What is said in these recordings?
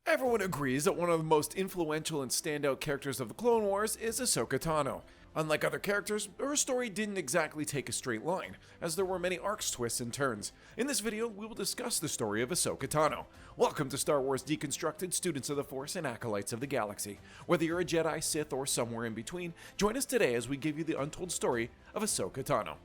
Everyone agrees that one of the most influential and standout characters of the Clone Wars is Ahsoka Tano. Unlike other characters, her story didn't exactly take a straight line, as there were many arcs, twists, and turns. In this video, we will discuss the story of Ahsoka Tano. Welcome to Star Wars Deconstructed, students of the Force and acolytes of the galaxy. Whether you're a Jedi, Sith, or somewhere in between, join us today as we give you the untold story of Ahsoka Tano.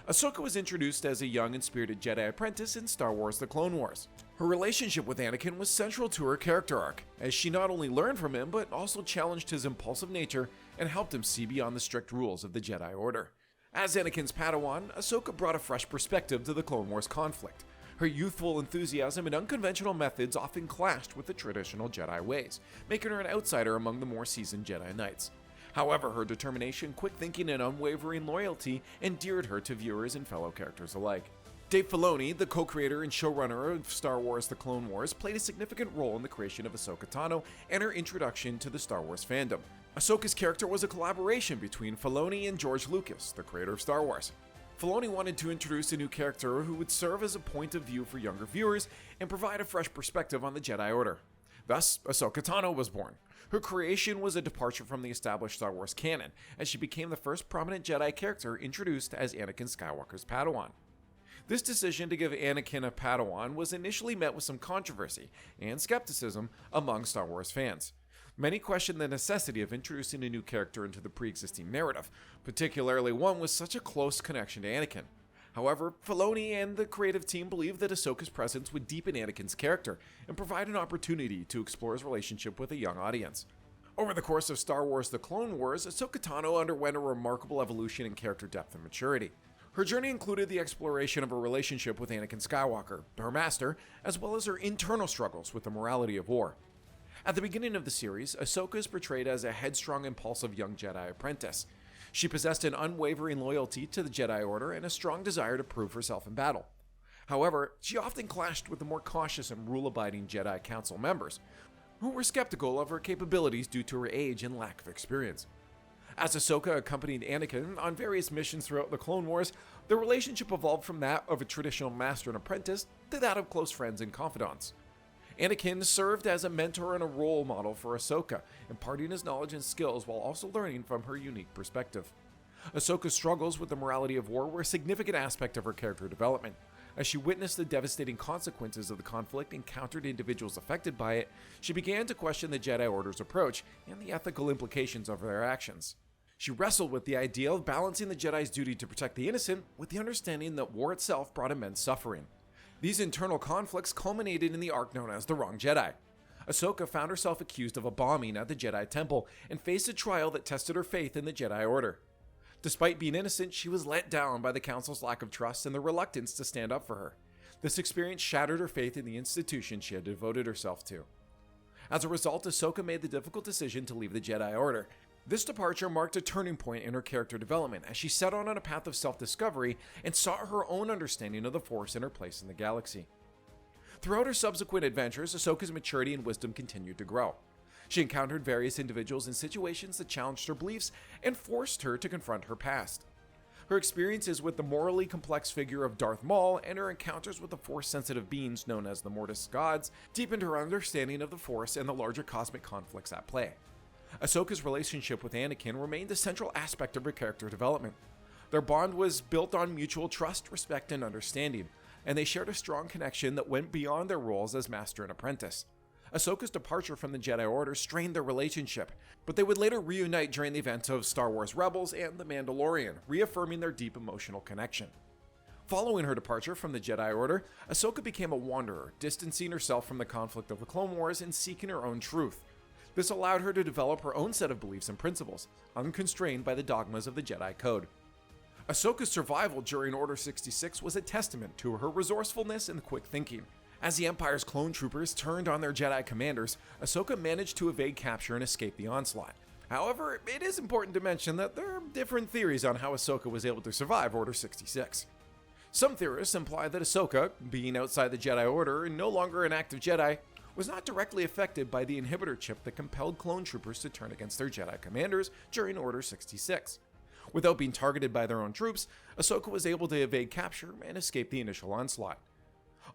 Ahsoka was introduced as a young and spirited Jedi apprentice in Star Wars The Clone Wars. Her relationship with Anakin was central to her character arc, as she not only learned from him, but also challenged his impulsive nature and helped him see beyond the strict rules of the Jedi Order. As Anakin's Padawan, Ahsoka brought a fresh perspective to the Clone Wars conflict. Her youthful enthusiasm and unconventional methods often clashed with the traditional Jedi ways, making her an outsider among the more seasoned Jedi Knights. However, her determination, quick thinking, and unwavering loyalty endeared her to viewers and fellow characters alike. Dave Filoni, the co-creator and showrunner of Star Wars The Clone Wars, played a significant role in the creation of Ahsoka Tano and her introduction to the Star Wars fandom. Ahsoka's character was a collaboration between Filoni and George Lucas, the creator of Star Wars. Filoni wanted to introduce a new character who would serve as a point of view for younger viewers and provide a fresh perspective on the Jedi Order. Thus, Ahsoka Tano was born. Her creation was a departure from the established Star Wars canon, as she became the first prominent Jedi character introduced as Anakin Skywalker's Padawan. This decision to give Anakin a Padawan was initially met with some controversy and skepticism among Star Wars fans. Many questioned the necessity of introducing a new character into the pre-existing narrative, particularly one with such a close connection to Anakin. However, Filoni and the creative team believed that Ahsoka's presence would deepen Anakin's character and provide an opportunity to explore his relationship with a young audience. Over the course of Star Wars The Clone Wars, Ahsoka Tano underwent a remarkable evolution in character depth and maturity. Her journey included the exploration of her relationship with Anakin Skywalker, her master, as well as her internal struggles with the morality of war. At the beginning of the series, Ahsoka is portrayed as a headstrong, impulsive young Jedi apprentice. She possessed an unwavering loyalty to the Jedi Order and a strong desire to prove herself in battle. However, she often clashed with the more cautious and rule-abiding Jedi Council members, who were skeptical of her capabilities due to her age and lack of experience. As Ahsoka accompanied Anakin on various missions throughout the Clone Wars, the relationship evolved from that of a traditional master and apprentice to that of close friends and confidants. Anakin served as a mentor and a role model for Ahsoka, imparting his knowledge and skills while also learning from her unique perspective. Ahsoka's struggles with the morality of war were a significant aspect of her character development. As she witnessed the devastating consequences of the conflict and encountered individuals affected by it, she began to question the Jedi Order's approach and the ethical implications of their actions. She wrestled with the idea of balancing the Jedi's duty to protect the innocent with the understanding that war itself brought immense suffering. These internal conflicts culminated in the arc known as The Wrong Jedi. Ahsoka found herself accused of a bombing at the Jedi Temple and faced a trial that tested her faith in the Jedi Order. Despite being innocent, she was let down by the Council's lack of trust and the reluctance to stand up for her. This experience shattered her faith in the institution she had devoted herself to. As a result, Ahsoka made the difficult decision to leave the Jedi Order. This departure marked a turning point in her character development as she set on a path of self-discovery and sought her own understanding of the Force and her place in the galaxy. Throughout her subsequent adventures, Ahsoka's maturity and wisdom continued to grow. She encountered various individuals and situations that challenged her beliefs and forced her to confront her past. Her experiences with the morally complex figure of Darth Maul and her encounters with the Force-sensitive beings known as the Mortis Gods deepened her understanding of the Force and the larger cosmic conflicts at play. Ahsoka's relationship with Anakin remained a central aspect of her character development. Their bond was built on mutual trust, respect, and understanding, and they shared a strong connection that went beyond their roles as master and apprentice. Ahsoka's departure from the Jedi Order strained their relationship, but they would later reunite during the events of Star Wars Rebels and The Mandalorian, reaffirming their deep emotional connection. Following her departure from the Jedi Order, Ahsoka became a wanderer, distancing herself from the conflict of the Clone Wars and seeking her own truth. This allowed her to develop her own set of beliefs and principles, unconstrained by the dogmas of the Jedi Code. Ahsoka's survival during Order 66 was a testament to her resourcefulness and quick thinking. As the Empire's clone troopers turned on their Jedi commanders, Ahsoka managed to evade capture and escape the onslaught. However, it is important to mention that there are different theories on how Ahsoka was able to survive Order 66. Some theorists imply that Ahsoka, being outside the Jedi Order and no longer an active Jedi, was not directly affected by the inhibitor chip that compelled clone troopers to turn against their Jedi commanders during Order 66. Without being targeted by their own troops, Ahsoka was able to evade capture and escape the initial onslaught.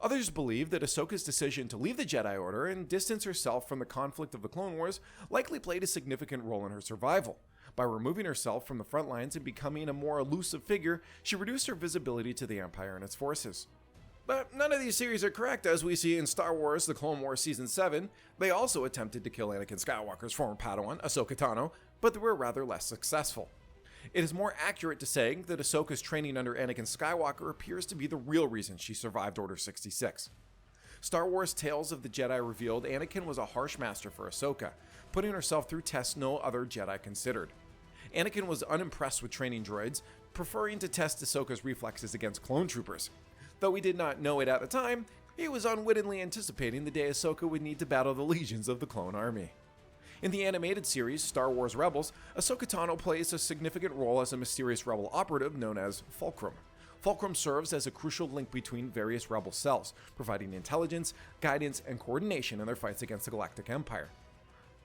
Others believe that Ahsoka's decision to leave the Jedi Order and distance herself from the conflict of the Clone Wars likely played a significant role in her survival. By removing herself from the front lines and becoming a more elusive figure, she reduced her visibility to the Empire and its forces. But none of these theories are correct, as we see in Star Wars The Clone Wars Season 7. They also attempted to kill Anakin Skywalker's former Padawan, Ahsoka Tano, but they were rather less successful. It is more accurate to say that Ahsoka's training under Anakin Skywalker appears to be the real reason she survived Order 66. Star Wars Tales of the Jedi revealed Anakin was a harsh master for Ahsoka, putting herself through tests no other Jedi considered. Anakin was unimpressed with training droids, preferring to test Ahsoka's reflexes against clone troopers. Though he did not know it at the time, he was unwittingly anticipating the day Ahsoka would need to battle the legions of the clone army. In the animated series Star Wars Rebels, Ahsoka Tano plays a significant role as a mysterious rebel operative known as Fulcrum. Fulcrum serves as a crucial link between various rebel cells, providing intelligence, guidance, and coordination in their fights against the Galactic Empire.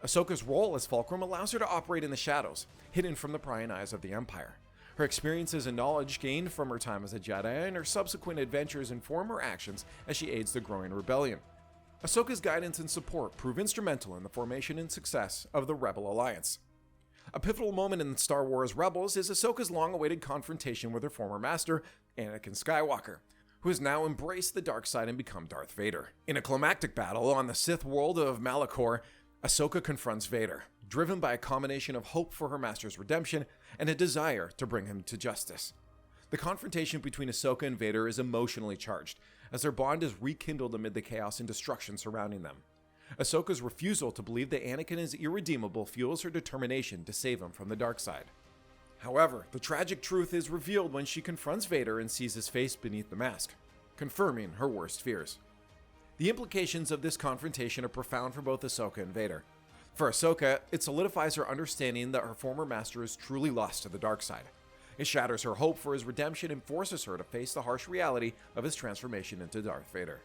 Ahsoka's role as Fulcrum allows her to operate in the shadows, hidden from the prying eyes of the Empire. Her experiences and knowledge gained from her time as a Jedi and her subsequent adventures inform her actions as she aids the growing rebellion. Ahsoka's guidance and support prove instrumental in the formation and success of the Rebel Alliance. A pivotal moment in Star Wars Rebels is Ahsoka's long-awaited confrontation with her former master, Anakin Skywalker, who has now embraced the dark side and become Darth Vader. In a climactic battle on the Sith world of Malachor, Ahsoka confronts Vader, driven by a combination of hope for her master's redemption and a desire to bring him to justice. The confrontation between Ahsoka and Vader is emotionally charged, as their bond is rekindled amid the chaos and destruction surrounding them. Ahsoka's refusal to believe that Anakin is irredeemable fuels her determination to save him from the dark side. However, the tragic truth is revealed when she confronts Vader and sees his face beneath the mask, confirming her worst fears. The implications of this confrontation are profound for both Ahsoka and Vader. For Ahsoka, it solidifies her understanding that her former master is truly lost to the dark side. It shatters her hope for his redemption and forces her to face the harsh reality of his transformation into Darth Vader.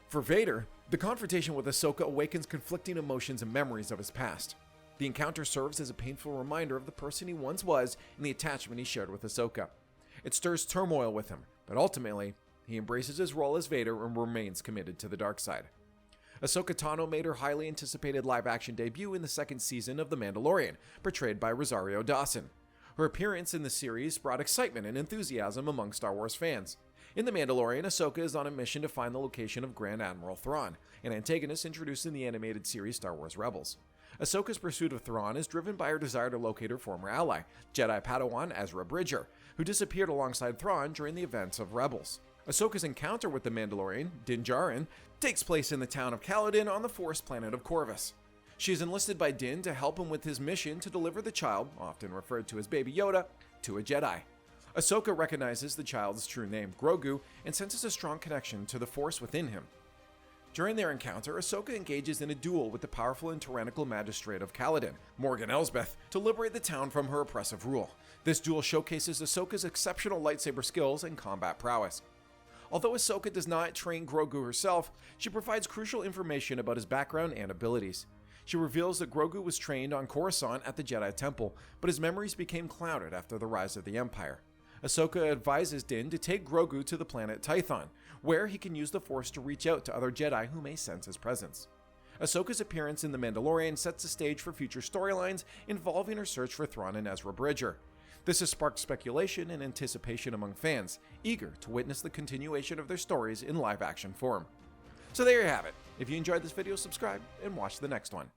For Vader, the confrontation with Ahsoka awakens conflicting emotions and memories of his past. The encounter serves as a painful reminder of the person he once was and the attachment he shared with Ahsoka. It stirs turmoil with him, but ultimately, he embraces his role as Vader and remains committed to the dark side. Ahsoka Tano made her highly anticipated live-action debut in the second season of The Mandalorian, portrayed by Rosario Dawson. Her appearance in the series brought excitement and enthusiasm among Star Wars fans. In The Mandalorian, Ahsoka is on a mission to find the location of Grand Admiral Thrawn, an antagonist introduced in the animated series Star Wars Rebels. Ahsoka's pursuit of Thrawn is driven by her desire to locate her former ally, Jedi Padawan Ezra Bridger, who disappeared alongside Thrawn during the events of Rebels. Ahsoka's encounter with the Mandalorian, Din Djarin, takes place in the town of Caladan on the forest planet of Corvus. She is enlisted by Din to help him with his mission to deliver the child, often referred to as Baby Yoda, to a Jedi. Ahsoka recognizes the child's true name, Grogu, and senses a strong connection to the Force within him. During their encounter, Ahsoka engages in a duel with the powerful and tyrannical magistrate of Caladan, Morgan Elsbeth, to liberate the town from her oppressive rule. This duel showcases Ahsoka's exceptional lightsaber skills and combat prowess. Although Ahsoka does not train Grogu herself, she provides crucial information about his background and abilities. She reveals that Grogu was trained on Coruscant at the Jedi Temple, but his memories became clouded after the rise of the Empire. Ahsoka advises Din to take Grogu to the planet Tython, where he can use the Force to reach out to other Jedi who may sense his presence. Ahsoka's appearance in The Mandalorian sets the stage for future storylines involving her search for Thrawn and Ezra Bridger. This has sparked speculation and anticipation among fans, eager to witness the continuation of their stories in live-action form. So there you have it. If you enjoyed this video, subscribe and watch the next one.